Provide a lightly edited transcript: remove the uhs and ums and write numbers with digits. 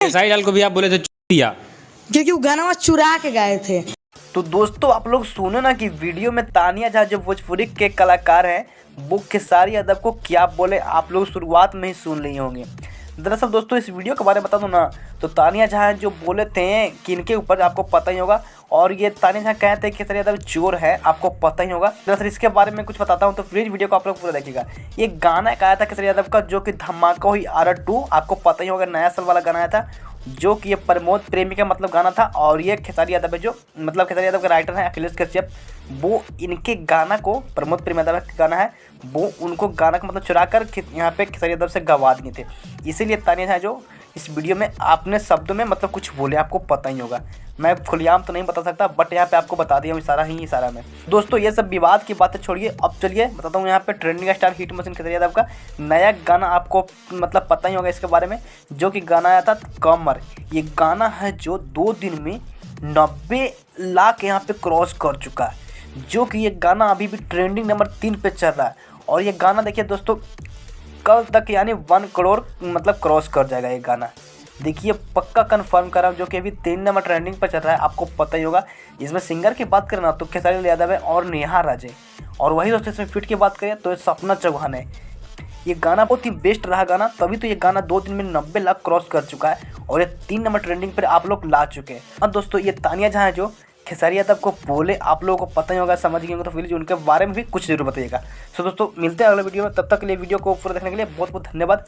खेसारी लाल को भी आप बोले थे दिया, क्योंकि वो गाना चुरा के गाए थे। तो दोस्तों आप लोग सुनो ना कि वीडियो में तानिया झा जो भोजपुरी के कलाकार हैं वो खेसारी यादव को क्या बोले, आप लोग शुरुआत में ही सुन लिए होंगे। दरअसल दोस्तों इस वीडियो के बारे में बता दूं ना, तो तानिया झा जो बोले थे कि इनके ऊपर आपको पता ही होगा, और ये तानिया झा कहते हैं कि खेसारी यादव चोर है, आपको पता ही होगा। दरअसल इसके बारे में कुछ बताता हूँ, तो प्लीज़ वीडियो को आप लोग पूरा देखिएगा। ये गाना एक आया था खेसारी यादव का जो कि धमाका हुई R2, आपको पता ही होगा, नया साल वाला गाना आया था, जो कि ये प्रमोद प्रेमी का मतलब गाना था। और ये खेसारी यादव है जो मतलब खेसारी यादव का राइटर है अखिलेश कश्यप, वो इनके गाना को, प्रमोद प्रेमी यादव का गाना है, वो उनको गाना का मतलब चुरा कर यहाँ पे खेसारी यादव से गवा दिए थे। इसीलिए तानिया झा जो इस वीडियो में आपने शब्दों में मतलब कुछ बोले, आपको पता ही होगा। मैं खुलेआम तो नहीं बता सकता, बट यहाँ पे आपको बता दिया हूँ इशारा में। दोस्तों ये सब विवाद की बातें छोड़िए, अब चलिए बताता हूँ यहाँ पे trending star hit machine Khesari Yadav का नया गाना, आपको मतलब पता ही होगा इसके बारे में, जो कि गाना आया था कमर। ये गाना है जो 2 दिन में 90 लाख यहाँ पे क्रॉस कर चुका है, जो कि ये गाना अभी भी ट्रेंडिंग नंबर 3 पे चल रहा है। और ये गाना देखिए दोस्तों कल तक यानी 1 करोड़ मतलब क्रॉस कर जाएगा ये गाना, देखिए पक्का कंफर्म कर रहा हूँ, जो कि अभी 3 नंबर ट्रेंडिंग पर चल रहा है, आपको पता ही होगा। इसमें सिंगर की बात करें ना तो खेसारी लाल यादव है और नेहा राजे, और वही दोस्तों इसमें फिट की बात करें तो सपना चौहान है। ये गाना बहुत ही बेस्ट रहा गाना, तभी तो ये गाना 2 दिन में 90 लाख क्रॉस कर चुका है, और ये 3 नंबर ट्रेंडिंग पर आप लोग ला चुके हैं। और दोस्तों ये तानिया झा है जो खेसारी यादव को बोले, आप लोगों को पता ही होगा, समझ गए होंगे, तो प्लीज उनके बारे में भी कुछ जरूर बताइएगा। सो दोस्तों मिलते हैं अगले वीडियो में, तब तक के लिए वीडियो को पूरा देखने के लिए बहुत बहुत धन्यवाद।